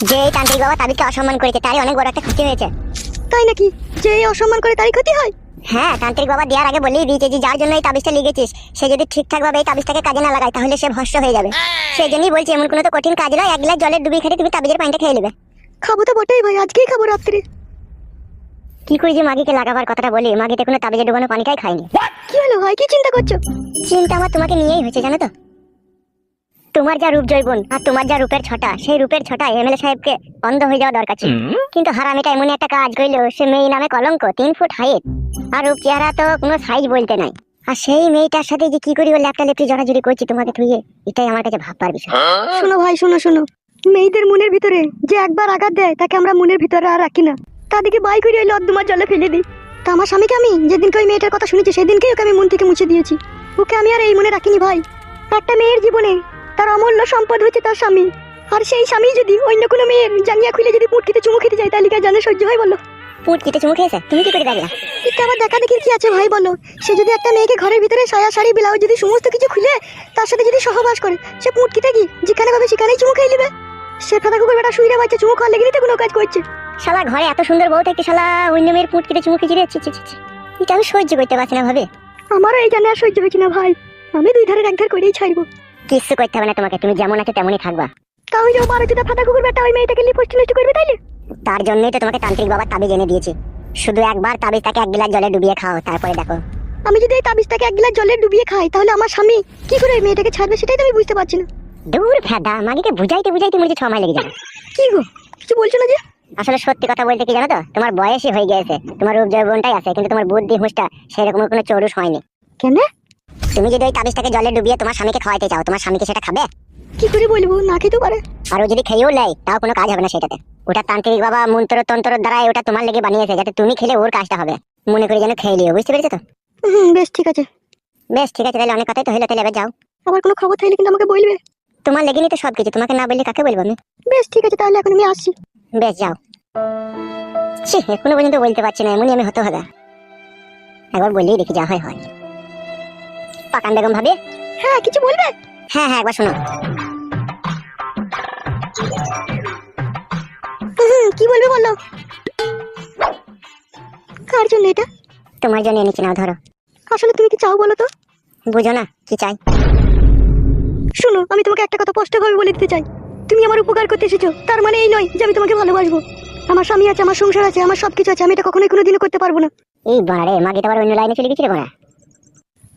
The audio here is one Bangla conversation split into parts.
যে এই তান্ত্রিক বাবা তাবিজকে অসম্মান করেছে তারই অনেক বড় একটা ক্ষতি হয়েছে। তাই নাকি? যে এই অসম্মান করে তারই ক্ষতি হয়? হ্যাঁ, তান্ত্রিক বাবা দেওয়ার আগে বলেই দিয়েছে যে যার জন্য এই তাবিজটা লিখেছিস সে যদি ঠিকঠাক ভাবে এই তাবিজটাকে কাজে না লাগায় তাহলে সে ভস্ম হয়ে যাবে। সেই জন্যই বলছি এমন কোনো তো কঠিন কাজ নয়, এক গ্লাস জলের ডুবিয়ে খেলে তুমি তাবিজের পানিটা খেয়ে নেবে। খাবো তো বটেই ভাই, আজকেই খাবো রাত্রে। কি করে যে মাগিকে লাগাবার কথাটা বলি, মাগিতে কোনো তাবিজে ডুবানো পানিটাই খায়নি। কি হলো ভাই, কি চিন্তা করছো? চিন্তা আমার তোমাকে নিয়েই হয়েছে জানো তো। তোমার যা রূপ জৈবন আর তোমার যা রূপের ছটা, সেই রূপের ছটা এমএলএ সাহেবকে অন্ধ হয়ে যাওয়া দরকার ছিল। কিন্তু হারামিটা এমন একটা কাজ করলো, সে মেয়ে নামে কলঙ্ক, 3 ফুট হাইট, আর রূপ চেহারা তো কোনো সাইজ বলতে নাই। আর সেই মেয়েটার সাথে যে কি করি ও ল্যাপটা লেপটি জড়াজড়ি করছি তোমাকে থুয়ে, এটাই আমার কাছে ভাববার বিষয়। শোনো ভাই, শোনো, মেয়েদের মনের ভিতরে যে একবার আঘাত দেয় তাকে আমরা মনের ভিতরে আর রাখি না, তাদেরকে বাই করে ওই লদ্দুমার জলে ফেলে দিই। তা আমার স্বামীকে আমি যেদিনকে ওই মেয়েটার কথা শুনেছি সেদিনকেই ওকে আমি মন থেকে মুছে দিয়েছি। ওকে আমি আর এই মনে রাখিনি ভাই। একটা মেয়ের জীবনে তার অমূল্য সম্পদ হচ্ছে তার স্বামী, আর সেই স্বামী যদি অন্য কোনো মেয়ের জাঙ্গিয়া খুলে যদি পুটকিতে চুমু খেতে যায় তাহলে কি জানে সহ্য হয় বলো? পুটকিতে চুমু খেয়েছে, তুমি কি করে দেখলা? এটা আবার দেখা দেখির কি আছে ভাই বলো? সে যদি একটা মেয়েকে ঘরের ভিতরে সায়া শাড়ি ব্লাউজ যদি সমস্ত কিছু খুলে তার সাথে যদি সহবাস করে, সে পুটকিতে কি যেখানে পাবে সেখানেই চুমু খেয়ে নেবে? সে ফাঁকা কুকুর বেটা শুইরে বাচ্চা চুমু খাওয়ার লেগে কোনো কাজ করছে? শালা ঘরে এত সুন্দর বউ থেকে শালা অন্য মেয়ের পুটকিতে চুমু খেয়ে ছি ছি ছি, এটা আমি সহ্য করতে পারছি না ভাবে। আমারও এই জানে আর সহ্য হচ্ছে না ভাই, আমি 2 ধারের 1 ধার করেই ছাড়বো। কিচ্ছু করতে হবে না তোমাকে, তুমি যেমন আছে তেমনই থাকবা। তাও যে বারো চোদা ফাঁকা কুকুর বেটা ওই মেয়েটাকে লিপস্ট নষ্ট করবে তাইলে? তার জন্যই তো তোমাকে তান্ত্রিক বাবার তাবিজ এনে দিয়েছি। শুধু একবার তাবিজটাকে 1 গ্লাস জলে ডুবিয়ে খাও, তারপরে দেখো। আমি যদি এই তাবিজটাকে 1 গ্লাস জলে ডুবিয়ে খাই তাহলে আমার স্বামী কি করে ওই মেয়েটাকে ছাড়বে সেটাই তো আমি বুঝতে পারছি না। দূর ফেদা, মাগিকে বুঝাইতে বুঝাইতে মনে 6 মাস লেগে যাবে। কি গো, কিছু বলছো না যে? আসলে সত্যি কথা বলতে কি জানো তো, তোমার বয়সই হয়ে গেছে, তোমার রূপ যৌবনটাই আছে, কিন্তু তোমার বুদ্ধি হুঁশটা সেরকম কোনো চৌরুষ হয়নি। কেন? তুমি যদি ওই তাবিজটাকে জলে ডুবিয়ে তোমার স্বামীকে খাওয়াইতে চাও, তোমার স্বামীকে সেটা খাবে? কি করে বলবো, না খেতে পারে। আর ও যদি খেয়েও নেয় তাও কোনো কাজ হবে না সেটাতে। ওটা তান্ত্রিক বাবা মন্ত্র তন্ত্র দ্বারা ওটা তোমার লেগে বানিয়েছে, যাতে তুমি খেলে ওর কাজটা হবে। মনে করে যেন খেয়ে নিও, বুঝতে পেরেছো তো? বেশ ঠিক আছে। বেশ ঠিক আছে, তাহলে অনেক কথাই তো হইলো, তাহলে এবার যাও। আবার কোনো খবর থাকলে কিন্তু আমাকে বলবে। তোমার লেগেনি তো সবকিছু, তোমাকে না বললে কাকে বলবো আমি? বেশ ঠিক আছে, তাহলে এখন আমি আসছি। বেশ যাও। ছি, এখনো পর্যন্ত বলতে পারছি না, এমনই আমি হতে হবে। একবার বললেই দেখি যা হয় হয়। পাকান বেগম ভাবি। হ্যাঁ, কিছু বলবে? হ্যাঁ হ্যাঁ, একবার শোনো। কি বলবে বলো। কার জন্য এটা? তোমার জন্য এনেছি, নাও ধরো। আসলে তুমি কি চাও বলো তো? বুঝো না কি চাই? শোনো, আমি তোমাকে একটা কথা স্পষ্টভাবে বলে দিতে চাই। তুমি আমার উপকার করতে এসেছো, তার মানে এই নয় যে আমি তোমাকে ভালোবাসবো। আমার স্বামী আছে, আমার সংসার আছে, আমার সবকিছু আছে, আমি এটা কখনোই কোনোদিনও করতে পারবো না। এই বাড়ে মাগিটা আবার অন্য লাইনে চলে গেছিল না।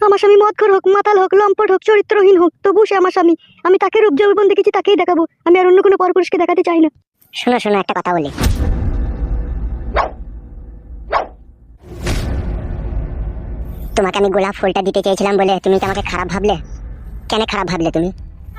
আমার স্বামী মদখোর হোক, মাতাল হোক, লম্পট হোক, চরিত্রহীন হোক, তবু সে আমার স্বামী। আমি তাকে রূপ যৌবন দেখেছি, তাকেই দেখাবো। আমি আর অন্য কোনো পরপুরুষকে দেখাতে চাই না। শোনো শোনো, একটা কথা বলি। তোমাকে আমি গোলাপ ফুলটা দিতে চেয়েছিলাম বলে তুমি কি আমাকে খারাপ ভাবলে? কেন খারাপ ভাবলে তুমি?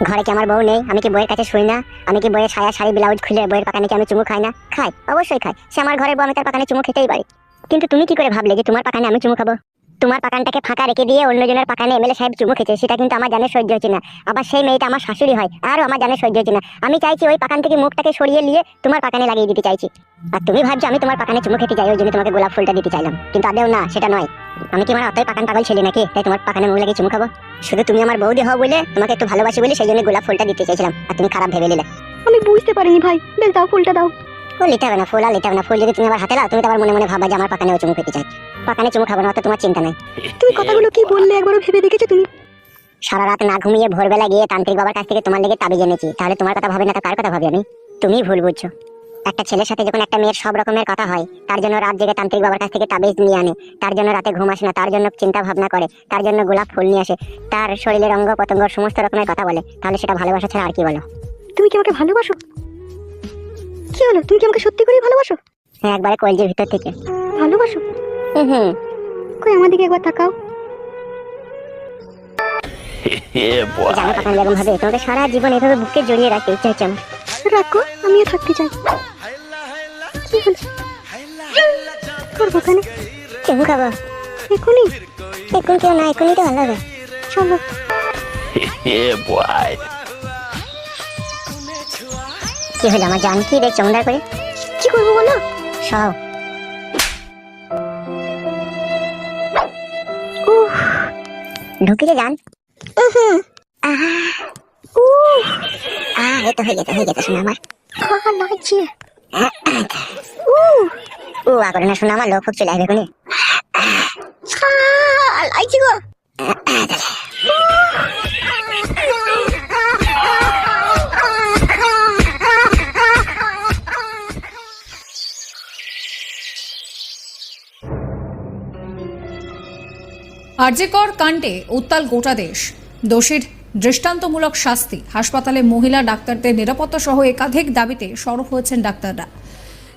ঘরে কি আমার বউ নেই? আমি কি বইয়ের কাছে শুই না? আমি কি বইয়ের সায়া শাড়ি ব্লাউজ খুলে বইয়ের পাকানে কি আমি চুমু খাই না? খাই, অবশ্যই খাই। সে আমার ঘরের বউ, আমি তার পাকানে চুমু খেতেই পারি। কিন্তু তুমি কি করে ভাবলে যে তোমার পাকানে আমি চুমু খাবো? তোমার পাকানটাকে ফাঁকা রেখে দিয়ে অন্যজনের পাকানে এমএলএ সাহেব চুমু খেতে, সেটা কিন্তু আমার জানে সহ্য হচ্ছে না। আবার সেই মেয়েটা আমার শাশুড়ি হয়, আরও আমার জানে সহ্য হচ্ছে না। আমি চাইছি ওই পাকান থেকে মুখটাকে সরিয়ে নিয়ে তোমার পাকানে লাগিয়ে দিতে চাইছি। আর তুমি ভাবছো আমি তোমার পাকানে চুমু খেতে চাই, ওই জন্য তোমাকে গোলাপ ফুলটা দিতে চাইলাম, কিন্তু আদেও না, সেটা নয়। আমি কি আমার অতই পাকান পাগল ছেলে নাকি তাই তোমার পাকানে মুখ লাগিয়ে চুমু খাবো? শুধু তুমি আমার বৌদি হও বলে, তোমাকে একটু ভালোবাসি বলে সেই জন্য গোলাপ ফুলটা দিতে চাইছিলাম, আর তুমি খারাপ ভেবে নিলে। আমি বুঝতে পারিনি ভাই, বেশ দাও, ফুলটা দাও। ও লিতে হবে না, ফুল আর লিতে হবে না। ফুল যদি তুমি আবার হাতে লাও, তুমি তো আবার মনে মনে ভাববা যে আমার পাকানেও চুমু খেতে চাই। পাকানে চুমু খাবো না, অত তোমার চিন্তা নাই। তুমি কথাগুলো কি বললে একবারও ভেবে দেখেছো তুমি? সারা রাত না ঘুমিয়ে ভোরবেলা গিয়ে তান্ত্রিক বাবার কাছ থেকে তোমার লেগে তাবিজ এনেছি, তাহলে তোমার কথা ভাবে না তো কার কথা ভাবি আমি? তুমি ভুল বুঝছো। একটা ছেলের সাথে যখন একটা মেয়ের সব রকমের কথা হয়, তার জন্য রাত জেগে তান্ত্রিক বাবার কাছ থেকে তাবিজ নিয়ে আনে, তার জন্য রাতে ঘুম আসে না, তার জন্য চিন্তা ভাবনা করে, তার জন্য গোলাপ ফুল নিয়ে আসে, তার শরীরের অঙ্গ পতঙ্গ সমস্ত রকমের কথা বলে, তাহলে সেটা ভালোবাসা ছাড়া আর কি বলো? তুমি কি আমাকে ভালোবাসো? কি হলো, তুমি কি আমাকে সত্যি করেই ভালোবাসো? হ্যাঁ, একবারে কলজির ভিতর থেকে ভালোবাসো? হুম। কই আমার দিকে একবার তাকাও। জানো পাকান বেগম ভাবে, তোমাকে সারা জীবন এভাবে বুকে জড়িয়ে রাখতে ইচ্ছা হচ্ছে আমার। রাখো, আমিও থাকতে চাই। কি হলো, করবো কেন? চুমু খাবো এখনই? এখন কেউ না, এখনই তো ভালো হবে। চলো। কি হলো আমার জান, কি দেখছো মন্দার করে? কি করবো বলো? সব ঢুকিয়ে যান। এই তো হয়ে গেছে শোনা আমার। লাগছে ও আগরে না শোনা আমার লোক ফুক চলে আসবে কোনি লাগছে গো। আরজেকর কাণ্ডে উত্তাল গোটা দেশ। দোষীর দৃষ্টান্তমূলক শাস্তি, হাসপাতালে মহিলা ডাক্তারদের নিরাপত্তা সহ একাধিক দাবিতে সরব হয়েছেন ডাক্তাররা।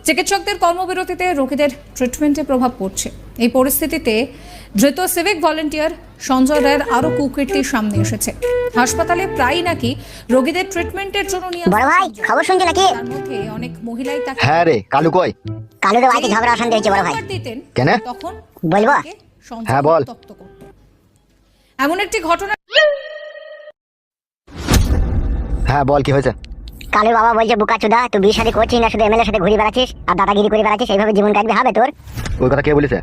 চিকিৎসকদের কর্মবিরতিতে রোগীদের ট্রিটমেন্টে প্রভাব পড়ছে। এই পরিস্থিতিতে ধৃত সিভিক ভলেন্টিয়ার সঞ্জয় রায়ের আরও কুকীর্তি সামনে এসেছে। হাসপাতালে প্রায়ই নাকি রোগীদের ট্রিটমেন্টের জন্য নিয়ে বড় ভাই খবর শুনছো নাকি? তার মধ্যে অনেক মহিলাই তাকে হ্যাঁ রে কালু কই? কালুর বাড়িতে ঝগড়া অশান্তি হয়েছে বড় ভাই। দিতেন কেন? তখন বলবো? তাকে সঞ্জয় হ্যাঁ, বল। উত্তপ্ত করত। এমন একটি ঘটনা হ্যাঁ বল কি হয়েছে? কালুর বাবা বলছে বুকা চুদা তুই বিয়ে শাদী করছিস না শুধু এমএলএর সাথে ঘুরে বেড়াচ্ছিস আর দাদাগিরি করে বেড়াচ্ছিস, এইভাবে জীবন কাটবে হবে তোর? ওই কথা কে বলেছে?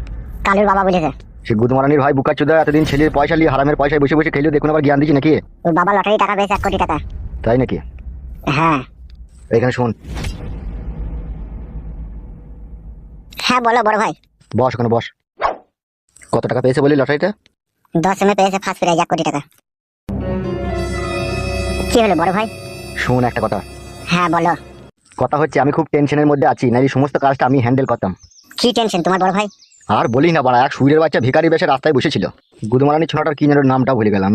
কালুর বাবা বলেছে। সে গুদমারানির ভাই বুকাচুদা এতদিন ছেলের পয়সা নিয়ে হারামের পয়সায় বসে বসে খেলিও, দেখুন আবার জ্ঞান দিচ্ছি নাকি? ওর বাবা লটারি টাকা পেয়েছে 1 কোটি টাকা। তাই নাকি? হ্যাঁ এখানে শোন, হ্যাঁ বলো বড় ভাই। বস ওখানে বস। কত টাকা পেয়েছে বলি লটারিটা? 10 এমএ পেয়েছে ফার্স্ট প্রাইজ 1 কোটি টাকা। কি হলো বড় ভাই? শোন একটা কথা। হ্যাঁ বলো। কথা হচ্ছে আমি খুব টেনশনের মধ্যে আছি, না এই সমস্ত কাজটা আমি হ্যান্ডেল করতাম। কি টেনশন তোমার বড় ভাই? আর বলি না বাড়া, এক সুইরের বাচ্চা ভিখারি বেশে রাস্তায় বসেছিল। গুদমারানি ছোড়াটার কি যেন নামটা ভুলে গেলাম,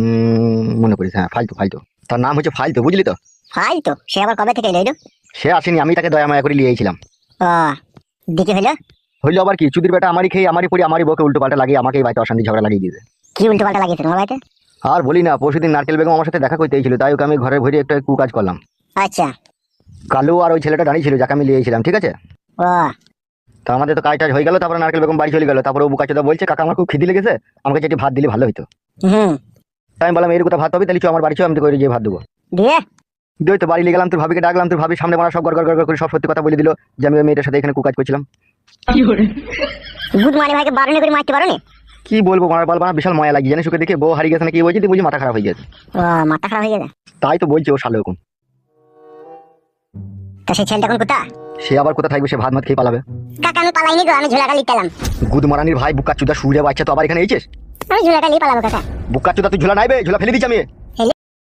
মনে করিস? হ্যাঁ ফালতু ফালতু, তার নাম হচ্ছে ফালতু, বুঝলি তো? ভাই তো সে আবার কবে থেকে এলো? সে আসেনি, আমি তাকে দয়া মায়া করে নিয়েছিলাম। ও দিকে হলো? হইলো আবার কি, চুদির বেটা আমারই খেয়ে আমারই পড়ি আমারই বউকে উল্টো পাল্টা লাগিয়ে আমাকে এই বাড়িতে অশান্তি ঝগড়া লাগিয়ে দিয়েছে। কি উল্টো পাল্টা লাগিয়েছে তোমার বাড়িতে? আর বলি না, পরশুদিন নারকেল বেগম আমার সাথে দেখা করতে এসেছিল, তাই ওকে আমি ঘরে ভরে একটা কাজ করলাম। আচ্ছা। কালু আর ওই ছেলেটা দাঁড়িয়ে ছিল যাকে আমি নিয়েছিলাম, ঠিক আছে? ও তো আমাদের তো কাজ টাজ হয়ে গেল, তারপরে নারকেল বেগম বাড়ি চলে গেল। তারপরে ও বুকাচোদা বলছে কাকা আমার খুব খিদি লেগেছে, আমাকে যেটি ভাত দিলে ভালো হতো। হুম তাই আমি বললাম এর কথা ভাত হবে, তাহলে চো আমার বাড়ি চো, আমি তো করে গিয়ে ভাত দেবো। দিয়ে দিয়ে তো বাড়ি নিয়ে গেলাম, তোর ভাবিকে ডাকলাম, তোর ভাবির সামনে মারা সব গড় গড় করে সব সত্যি কথা বলে দিল যে আমি ওই মেয়েটার সাথে এখানে কাজ করছিলাম। গুড মানে ভাইকে বারণে করে মারতে পারো নি? কি বলবো মারার বল, বানা বিশাল ময়া লাগিয়ে জানিস, ওকে দেখে বউ হারিয়ে গেছে না কি বলছি, তুই বুঝি মাথা খারাপ হয়ে গেছে। ও মাথা খারাপ হয়ে গেছে? তাই তো বলছি ও শালো এখন। তা সেই ছেলেটা কোন কোথা? সে আবার কোথা থাকবে, সে ভাত মাত খেয়ে পালাবে। কাকা আমি পালাইনি গো, আমি ঝোলাটা লিখতাম। গুদমারানির ভাই বুকাচুদা সুরে বাচ্চা তো আবার এখানে এইছিস? আমি ঝোলাটা লিয়ে পালাবো কাকা। বুকাচুদা তুই ঝোলা নাইবে, ঝোলা ফেলে দিচ্ছি আমি।